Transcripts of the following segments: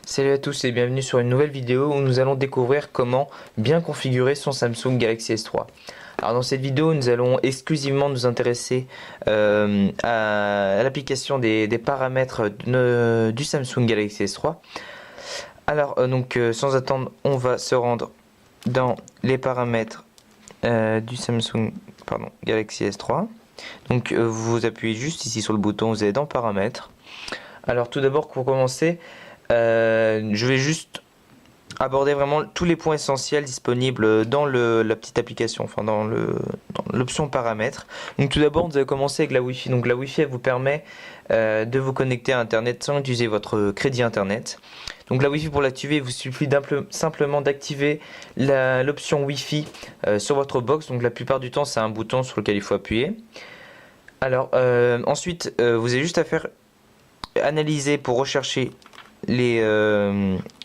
Salut à tous et bienvenue sur une nouvelle vidéo où nous allons découvrir comment bien configurer son Samsung Galaxy S3. Alors dans cette vidéo nous allons exclusivement nous intéresser à l'application des paramètres du Samsung Galaxy S3. Alors sans attendre, on va se rendre dans les paramètres du Samsung Galaxy S3. Donc vous appuyez juste ici sur le bouton, vous allez dans paramètres. Alors tout d'abord pour commencer, je vais juste aborder vraiment tous les points essentiels disponibles dans la petite application, enfin dans l'option paramètres. Donc tout d'abord, vous allez commencer avec la Wi-Fi. Donc la Wi-Fi, elle vous permet de vous connecter à Internet sans utiliser votre crédit Internet. Donc la Wi-Fi, pour l'activer, il vous suffit simplement d'activer l'option Wi-Fi sur votre box. Donc la plupart du temps, c'est un bouton sur lequel il faut appuyer. Alors ensuite, vous avez juste à faire analyser pour rechercher les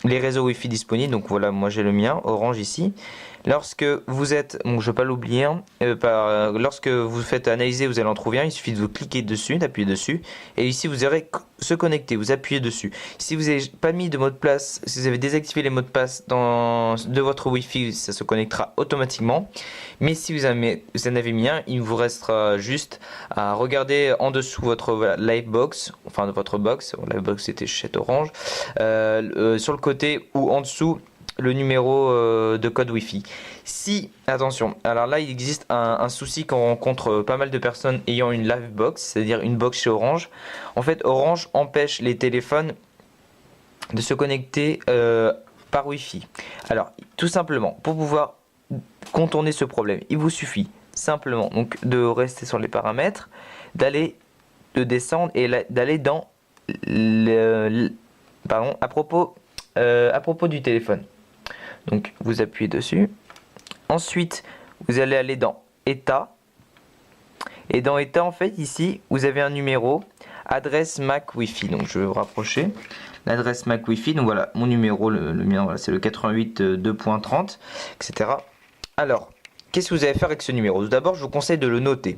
réseaux Wi-Fi disponibles. Donc voilà, moi j'ai le mien, Orange ici. Lorsque vous êtes, bon, je ne vais pas l'oublier, lorsque vous faites analyser, vous allez en trouver un. Il suffit de vous cliquer dessus, d'appuyer dessus, et ici vous aurez se connecter. Vous appuyez dessus. Si vous n'avez pas mis de mot de passe, si vous avez désactivé les mots de passe de votre Wi-Fi, ça se connectera automatiquement. Mais si vous en avez mis un, il vous restera juste à regarder en dessous votre Livebox, enfin de votre box. Livebox c'était chez Orange, sur le côté ou en dessous le numéro de code Wi-Fi. Si, attention, alors là il existe un souci qu'on rencontre pas mal de personnes ayant une Livebox, c'est-à-dire une box chez Orange. En fait, Orange empêche les téléphones de se connecter par Wi-Fi. Alors, tout simplement, pour pouvoir contourner ce problème, il vous suffit simplement donc de rester sur les paramètres, de descendre et d'aller dans à propos du téléphone. Donc vous appuyez dessus. Ensuite, vous allez aller dans État. Et dans État, en fait, ici, vous avez un numéro, adresse MAC Wi-Fi. Donc je vais vous rapprocher. L'adresse MAC Wi-Fi. Donc voilà, mon numéro, le mien, voilà, c'est le 88 2.30, etc. Alors, qu'est-ce que vous allez faire avec ce numéro? Tout d'abord, je vous conseille de le noter.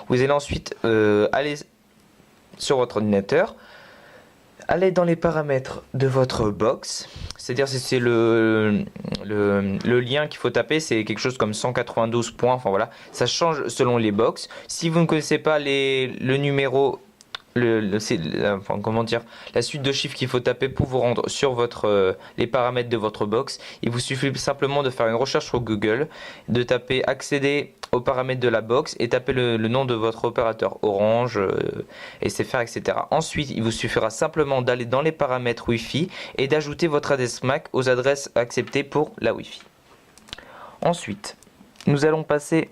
Vous allez ensuite aller sur votre ordinateur. Allez dans les paramètres de votre box, c'est-à-dire c'est le lien qu'il faut taper, c'est quelque chose comme 192 points, enfin voilà, ça change selon les box. Si vous ne connaissez pas le numéro, comment dire, la suite de chiffres qu'il faut taper pour vous rendre sur les paramètres de votre box, il vous suffit simplement de faire une recherche sur Google, de taper accéder aux paramètres de la box et taper le nom de votre opérateur Orange, SFR, etc. Ensuite, il vous suffira simplement d'aller dans les paramètres Wi-Fi et d'ajouter votre adresse MAC aux adresses acceptées pour la Wi-Fi. Ensuite, nous allons passer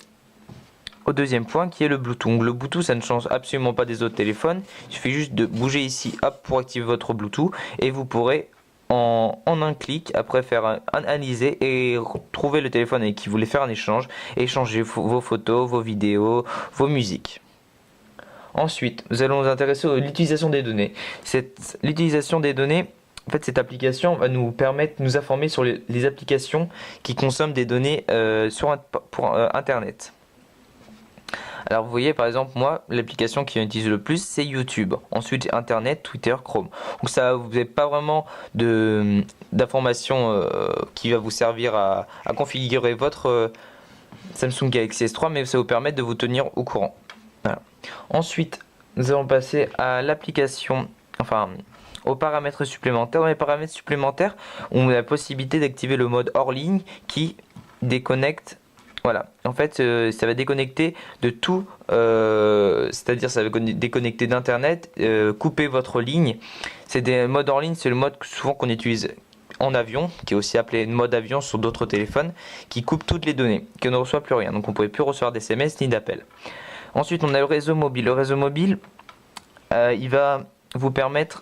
au deuxième point qui est le Bluetooth. Le Bluetooth, ça ne change absolument pas des autres téléphones. Il suffit juste de bouger ici, hop, pour activer votre Bluetooth et vous pourrez en un clic après faire analyser et trouver le téléphone avec qui vous voulez faire un échange, échanger vos photos, vos vidéos, vos musiques. Ensuite, nous allons nous intéresser à l'utilisation des données. L'utilisation des données, en fait, cette application va nous permettre de nous informer sur les applications qui consomment des données pour Internet. Alors vous voyez par exemple moi l'application qui utilise le plus c'est YouTube, ensuite Internet, Twitter, Chrome. Donc ça vous n'avez pas vraiment d'informations qui va vous servir à configurer votre Samsung Galaxy S3, mais ça vous permet de vous tenir au courant. Voilà. Ensuite nous allons passer à l'application, enfin aux paramètres supplémentaires. Dans les paramètres supplémentaires on a la possibilité d'activer le mode hors ligne qui déconnecte. Voilà, en fait ça va déconnecter de tout, c'est-à-dire ça va déconnecter d'internet, couper votre ligne. C'est des modes hors ligne, c'est le mode souvent qu'on utilise en avion, qui est aussi appelé mode avion sur d'autres téléphones, qui coupe toutes les données, qu'on ne reçoit plus rien, donc on ne pouvait plus recevoir des SMS ni d'appels. Ensuite on a le réseau mobile. Le réseau mobile, il va vous permettre,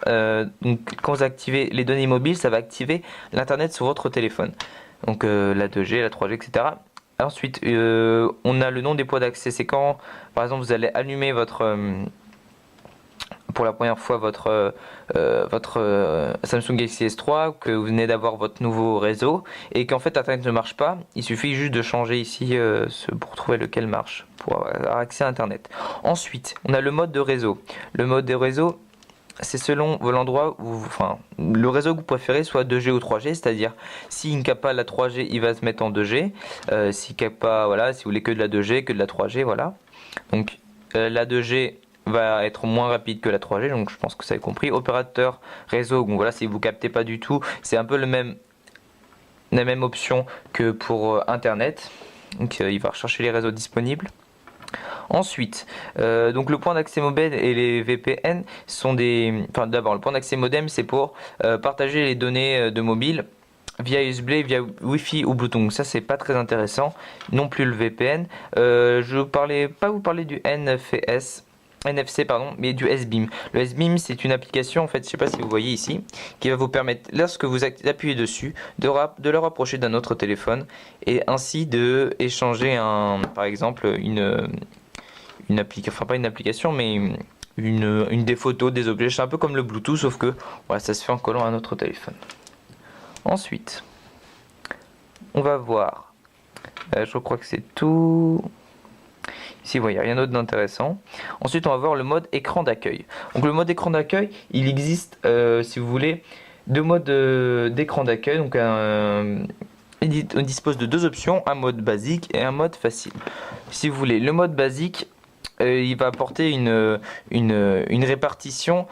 donc, quand vous activez les données mobiles, ça va activer l'internet sur votre téléphone. Donc la 2G, la 3G, etc. Ensuite, on a le nom des points d'accès. C'est quand, par exemple, vous allez allumer pour la première fois votre Samsung Galaxy S3, que vous venez d'avoir votre nouveau réseau et qu'en fait Internet ne marche pas. Il suffit juste de changer ici pour trouver lequel marche pour avoir accès à Internet. Ensuite, on a le mode de réseau. Le mode de réseau, c'est selon l'endroit où, enfin, le réseau que vous préférez, soit 2G ou 3G, c'est-à-dire s'il ne capte pas la 3G, il va se mettre en 2G. S'il ne capte pas, voilà, si vous voulez que de la 2G, que de la 3G, voilà. Donc la 2G va être moins rapide que la 3G, donc je pense que ça avez compris. Opérateur réseau, donc voilà, si vous captez pas du tout, c'est un peu la même option que pour Internet. Donc il va rechercher les réseaux disponibles. Ensuite, donc le point d'accès modem et les VPN sont des... Enfin d'abord, le point d'accès modem c'est pour partager les données de mobile via USB, via Wi-Fi ou Bluetooth. Donc ça c'est pas très intéressant. Non plus le VPN. Je parlais pas vous parler du NFC pardon, mais du S-Beam. Le S-Beam c'est une application en fait, je sais pas si vous voyez ici, qui va vous permettre lorsque vous appuyez dessus de le rapprocher d'un autre téléphone et ainsi de échanger par exemple une application, enfin pas une application mais des photos, des objets. C'est un peu comme le Bluetooth sauf que voilà, ça se fait en collant un autre téléphone. Ensuite, on va voir, je crois que c'est tout. Ici, il n'y a rien d'autre d'intéressant. Ensuite, on va voir le mode écran d'accueil. Donc le mode écran d'accueil, il existe, si vous voulez, deux modes d'écran d'accueil. Donc on dispose de deux options, un mode basique et un mode facile. Si vous voulez, le mode basique, il va apporter une répartition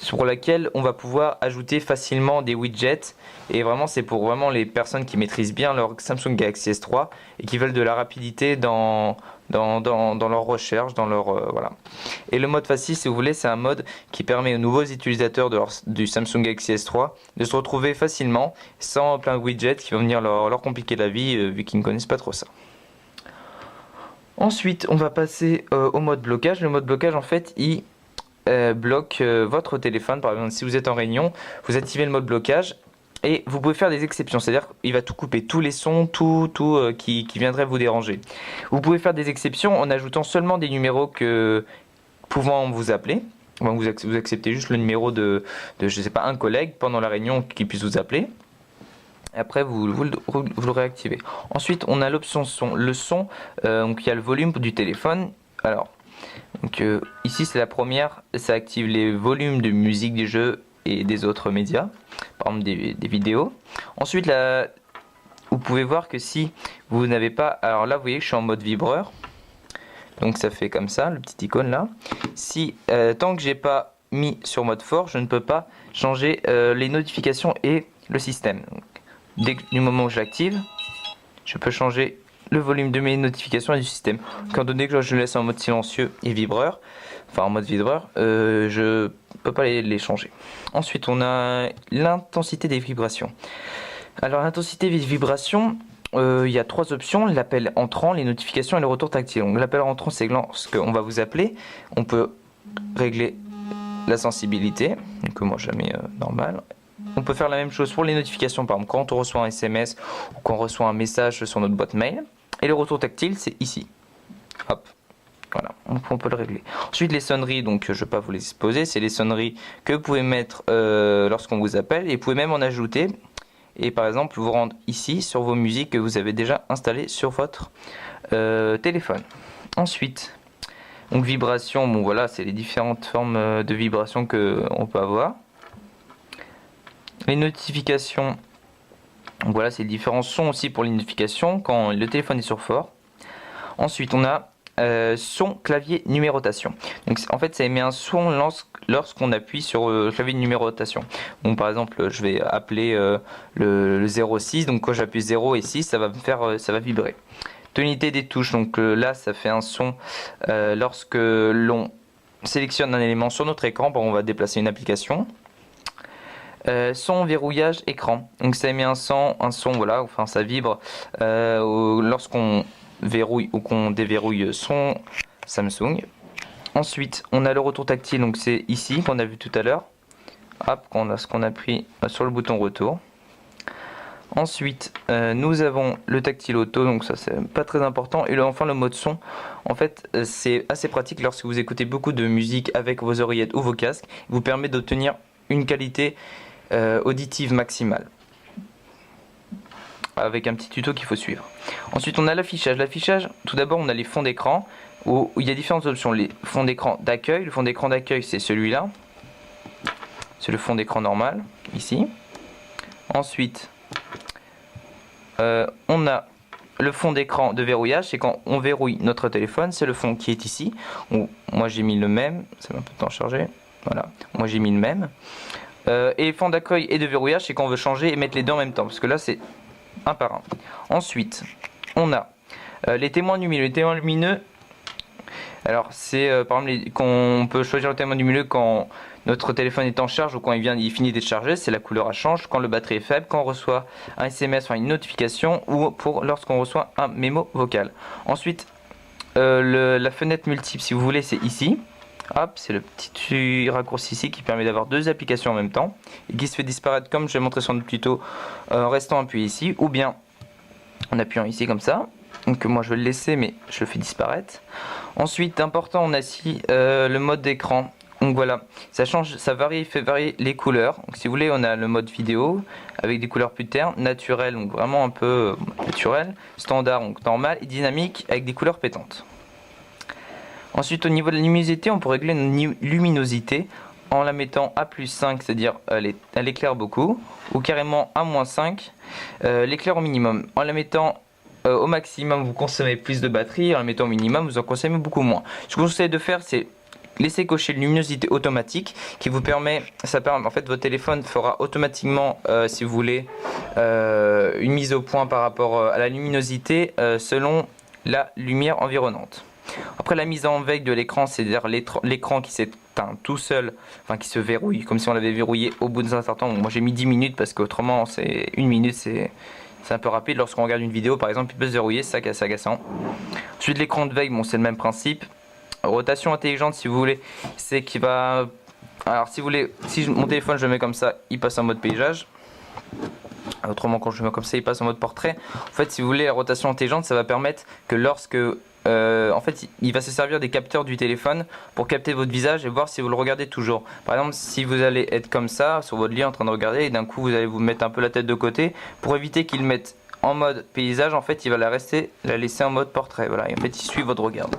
sur laquelle on va pouvoir ajouter facilement des widgets, et vraiment c'est pour vraiment les personnes qui maîtrisent bien leur Samsung Galaxy S3 et qui veulent de la rapidité dans leur recherche, dans leur voilà. Et le mode facile, si vous voulez, c'est un mode qui permet aux nouveaux utilisateurs du Samsung Galaxy S3 de se retrouver facilement sans plein de widgets qui vont venir leur compliquer la vie vu qu'ils ne connaissent pas trop ça. Ensuite, on va passer au mode blocage. Le mode blocage, en fait, il bloque votre téléphone. Par exemple, si vous êtes en réunion, vous activez le mode blocage et vous pouvez faire des exceptions. C'est-à-dire qu'il va tout couper, tous les sons, tout qui viendrait vous déranger. Vous pouvez faire des exceptions en ajoutant seulement des numéros pouvant vous appeler. Enfin, vous acceptez juste le numéro de je sais pas, un collègue pendant la réunion qui puisse vous appeler. Et après, vous le réactivez. Ensuite, on a l'option son. Le son, donc il y a le volume du téléphone. Alors, donc, ici c'est la première, ça active les volumes de musique, des jeux et des autres médias, par exemple des vidéos. Ensuite, là, vous pouvez voir que si vous n'avez pas, alors là vous voyez que je suis en mode vibreur, donc ça fait comme ça, le petit icône là. Si tant que j'ai pas mis sur mode fort, je ne peux pas changer les notifications et le système. Donc, du moment où j'active, je peux changer le volume de mes notifications et du système. Étant donné que je le laisse en mode silencieux et vibreur, enfin en mode vibreur, je peux pas les changer. Ensuite, on a l'intensité des vibrations. Alors l'intensité des vibrations, il y a trois options: l'appel entrant, les notifications et le retour tactile. Donc l'appel entrant, c'est lorsqu'on va vous appeler, on peut régler la sensibilité, donc moi je la mets normal. On peut faire la même chose pour les notifications, par exemple quand on reçoit un SMS ou quand on reçoit un message sur notre boîte mail. Et le retour tactile, c'est ici. Hop, voilà, on peut le régler. Ensuite, les sonneries, donc je ne vais pas vous les exposer, c'est les sonneries que vous pouvez mettre lorsqu'on vous appelle, et vous pouvez même en ajouter. Et par exemple, vous rendre ici sur vos musiques que vous avez déjà installées sur votre téléphone. Ensuite, donc vibration, bon voilà, c'est les différentes formes de vibrations qu'on peut avoir. Les notifications, donc voilà, c'est les différents sons aussi pour les notifications quand le téléphone est sur fort. Ensuite, on a son clavier numérotation. Donc en fait, ça émet un son lorsqu'on appuie sur le clavier de numérotation. Donc par exemple, je vais appeler le 06. Donc quand j'appuie 0 et 6, ça va vibrer. Tonalité des touches. Donc là, ça fait un son lorsque l'on sélectionne un élément sur notre écran. Bon, on va déplacer une application. Son verrouillage écran, donc ça émet un son voilà, enfin ça vibre lorsqu'on verrouille ou qu'on déverrouille son Samsung. Ensuite on a le retour tactile, donc c'est ici qu'on a vu tout à l'heure, hop, qu'on appuie sur le bouton retour. Ensuite nous avons le tactile auto, donc ça c'est pas très important. Et enfin le mode son, en fait c'est assez pratique lorsque vous écoutez beaucoup de musique avec vos oreillettes ou vos casques, il vous permet d'obtenir une qualité auditive maximale, avec un petit tuto qu'il faut suivre. Ensuite on a l'affichage. L'affichage, tout d'abord on a les fonds d'écran où il y a différentes options. Les fonds d'écran d'accueil, le fond d'écran d'accueil c'est celui-là. c'est le fond d'écran normal, ici. Ensuite, on a le fond d'écran de verrouillage, c'est quand on verrouille notre téléphone, c'est le fond qui est ici. Moi j'ai mis le même, ça met un peu de temps à charger. Voilà, moi j'ai mis le même. Et fond d'accueil et de verrouillage, c'est quand on veut changer et mettre les deux en même temps, parce que là c'est un par un. Ensuite, on a les témoins lumineux. Les témoins lumineux, alors c'est par exemple qu'on peut choisir le témoin lumineux quand notre téléphone est en charge ou quand il finit d'être chargé, c'est la couleur à change, quand le batterie est faible, quand on reçoit un SMS, enfin une notification, ou lorsqu'on reçoit un mémo vocal. Ensuite, la fenêtre multiple, si vous voulez, c'est ici. Hop, c'est le petit raccourci ici qui permet d'avoir deux applications en même temps et qui se fait disparaître comme je l'ai montré sur notre tuto en restant appuyé ici ou bien en appuyant ici comme ça. Donc moi je vais le laisser mais je le fais disparaître. Ensuite, important, on a ici le mode d'écran. Donc voilà, ça change, ça varie, fait varier les couleurs. Donc si vous voulez, on a le mode vidéo avec des couleurs plus ternes, naturel, donc vraiment un peu naturel, standard, donc normal, et dynamique avec des couleurs pétantes. Ensuite, au niveau de la luminosité, on peut régler une luminosité en la mettant à plus 5, c'est-à-dire elle éclaire beaucoup, ou carrément à moins 5, l'éclaire au minimum. En la mettant au maximum, vous consommez plus de batterie, en la mettant au minimum, vous en consommez beaucoup moins. Ce que je vous conseille de faire, c'est laisser cocher une luminosité automatique qui vous permet, en fait votre téléphone fera automatiquement, si vous voulez, une mise au point par rapport à la luminosité selon la lumière environnante. Après la mise en veille de l'écran, c'est-à-dire l'écran qui s'éteint tout seul, enfin qui se verrouille, comme si on l'avait verrouillé au bout d'un certain temps. Moi j'ai mis 10 minutes parce qu'autrement c'est 1 minute, c'est un peu rapide. Lorsqu'on regarde une vidéo par exemple, il peut se verrouiller, c'est agaçant. Ensuite l'écran de veille, bon c'est le même principe. Rotation intelligente si vous voulez, c'est qu'il va... Alors si vous voulez, si mon téléphone je le mets comme ça, il passe en mode paysage. Autrement quand je le mets comme ça, il passe en mode portrait. En fait si vous voulez, la rotation intelligente, ça va permettre que lorsque... en fait il va se servir des capteurs du téléphone pour capter votre visage et voir si vous le regardez toujours. Par exemple si vous allez être comme ça sur votre lit en train de regarder et d'un coup vous allez vous mettre un peu la tête de côté, pour éviter qu'il mette en mode paysage, en fait il va la laisser en mode portrait. Voilà, et en fait il suit votre regard.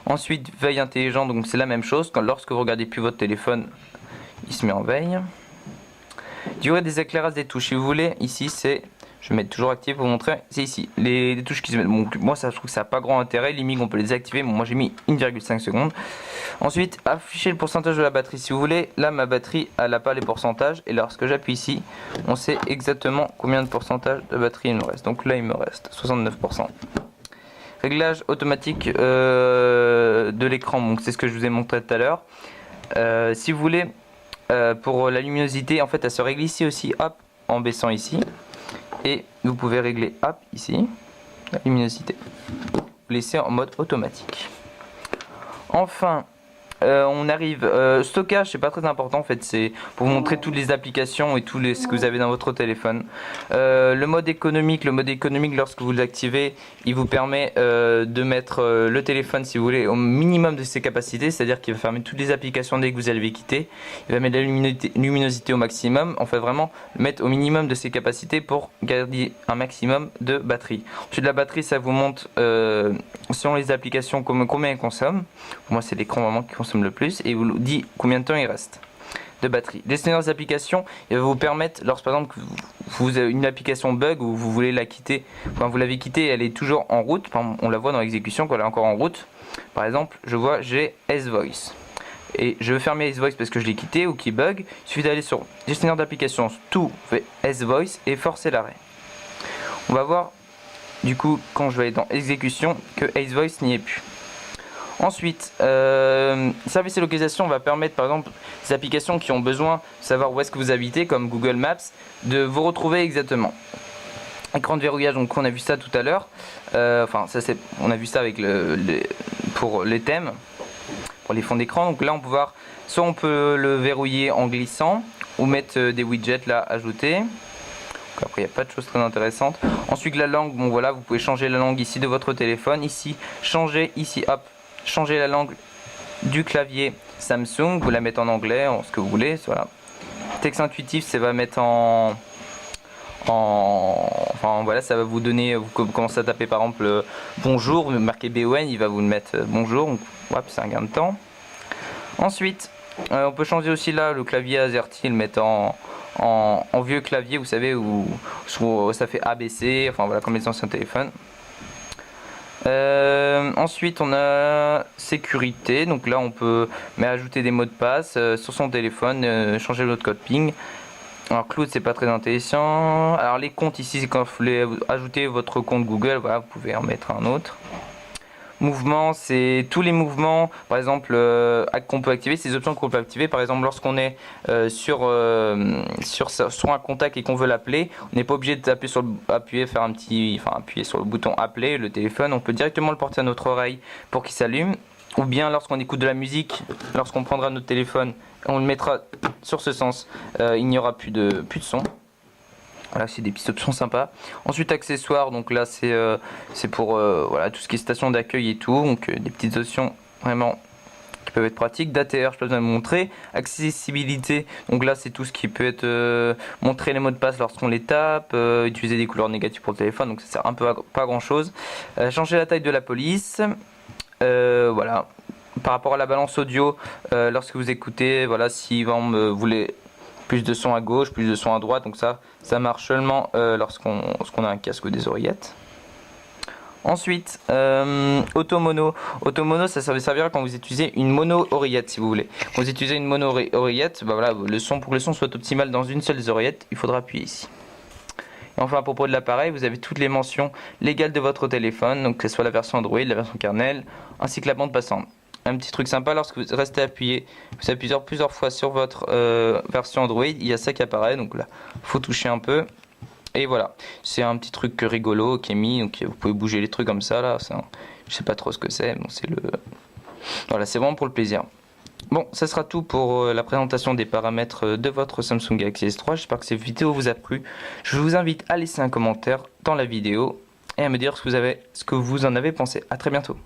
Ensuite veille intelligente, donc c'est la même chose, lorsque vous regardez plus votre téléphone il se met en veille. Durée des éclairages des touches, si vous voulez, ici c'est... Je vais mettre toujours activé pour vous montrer. C'est ici, les touches qui se mettent. Bon, moi, ça, je trouve que ça n'a pas grand intérêt. Les MIG, on peut les désactiver. Bon, moi, j'ai mis 1,5 secondes. Ensuite, afficher le pourcentage de la batterie. Si vous voulez, là, ma batterie, elle n'a pas les pourcentages. Et lorsque j'appuie ici, on sait exactement combien de pourcentage de batterie il me reste. Donc là, il me reste 69%. Réglage automatique de l'écran. Donc, c'est ce que je vous ai montré tout à l'heure. Si vous voulez, pour la luminosité, en fait, elle se règle ici aussi. Hop, en baissant ici. Et vous pouvez régler ici la luminosité. Vous laissez en mode automatique. Enfin, on arrive stockage, c'est pas très important en fait, c'est pour vous montrer toutes les applications et ce que vous avez dans votre téléphone. Le mode économique lorsque vous l'activez, il vous permet de mettre le téléphone si vous voulez au minimum de ses capacités, c'est-à-dire qu'il va fermer toutes les applications dès que vous allez quitter. Il va mettre la luminosité au maximum, en fait vraiment le mettre au minimum de ses capacités pour garder un maximum de batterie. Ensuite la batterie, ça vous montre selon les applications combien elle consomme. Pour moi c'est l'écran vraiment qui consomme le plus et vous dit combien de temps il reste de batterie. Les dernières applications, il va vous permettre, lorsque par exemple vous avez une application bug ou vous voulez la quitter, quand vous l'avez quittée, elle est toujours en route, on la voit dans l'exécution quand elle est encore en route. Par exemple, je vois j'ai S-Voice et je veux fermer S-Voice parce que je l'ai quitté ou qui bug. Il suffit d'aller sur gestionnaire d'applications, tout fait S-Voice et forcer l'arrêt. On va voir du coup quand je vais aller dans exécution que S-Voice n'y est plus. Ensuite, service et localisation va permettre par exemple des applications qui ont besoin de savoir où est-ce que vous habitez comme Google Maps de vous retrouver exactement. Écran de verrouillage, donc on a vu ça tout à l'heure. Enfin, on a vu ça avec pour les thèmes, pour les fonds d'écran. Donc là, on peut voir, soit on peut le verrouiller en glissant ou mettre des widgets là ajoutés. Après, il n'y a pas de choses très intéressantes. Ensuite, la langue, bon voilà, vous pouvez changer la langue ici de votre téléphone. Ici, changer, ici, hop. Changer la langue du clavier Samsung, vous la mettez en anglais, en ce que vous voulez. Voilà. Texte intuitif, ça va mettre enfin voilà, ça va vous donner, vous commencez à taper par exemple bonjour, marqué BON, il va vous le mettre bonjour, donc hop, c'est un gain de temps. Ensuite, On peut changer aussi là le clavier AZERTY, le mettre en vieux clavier, vous savez, où ça fait ABC, enfin voilà, comme les anciens téléphones. Ensuite on a sécurité, donc là on peut ajouter des mots de passe sur son téléphone, changer le code PIN. Alors cloud c'est pas très intéressant. Alors les comptes ici, c'est quand vous voulez ajouter votre compte Google, voilà, vous pouvez en mettre un autre. Mouvement, c'est tous les mouvements, par exemple, qu'on peut activer, ces options qu'on peut activer. Par exemple, lorsqu'on est sur un contact et qu'on veut l'appeler, on n'est pas obligé de taper appuyer sur le bouton appeler le téléphone. On peut directement le porter à notre oreille pour qu'il s'allume. Ou bien lorsqu'on écoute de la musique, lorsqu'on prendra notre téléphone, on le mettra sur ce sens, il n'y aura plus de son. Voilà, c'est des petites options sympas. Ensuite accessoires, donc là c'est pour voilà, tout ce qui est station d'accueil et tout, donc des petites options vraiment qui peuvent être pratiques. d'ATR, je peux vous montrer. Accessibilité, donc là c'est tout ce qui peut être montrer les mots de passe lorsqu'on les tape, utiliser des couleurs négatives pour le téléphone, donc ça sert un peu à pas grand chose. Changer la taille de la police, voilà. Par rapport à la balance audio, lorsque vous écoutez, voilà, si vous voulez plus de son à gauche, plus de son à droite, donc ça marche seulement lorsqu'on a un casque ou des oreillettes. Ensuite, auto-mono. Auto-mono, ça va servir quand vous utilisez une mono-oreillette, si vous voulez. Quand vous utilisez une mono-oreillette, bah voilà, pour que le son soit optimal dans une seule des oreillettes, il faudra appuyer ici. Et enfin, à propos de l'appareil, vous avez toutes les mentions légales de votre téléphone, donc que ce soit la version Android, la version kernel, ainsi que la bande passante. Un petit truc sympa, lorsque vous restez appuyé, vous appuyez plusieurs fois sur votre version Android, il y a ça qui apparaît, donc là, faut toucher un peu. Et voilà, c'est un petit truc rigolo qui est mis, donc vous pouvez bouger les trucs comme ça, là, je sais pas trop ce que c'est, bon, voilà, c'est vraiment pour le plaisir. Bon, ça sera tout pour la présentation des paramètres de votre Samsung Galaxy S3, j'espère que cette vidéo vous a plu. Je vous invite à laisser un commentaire dans la vidéo et à me dire ce que vous en avez pensé. À très bientôt.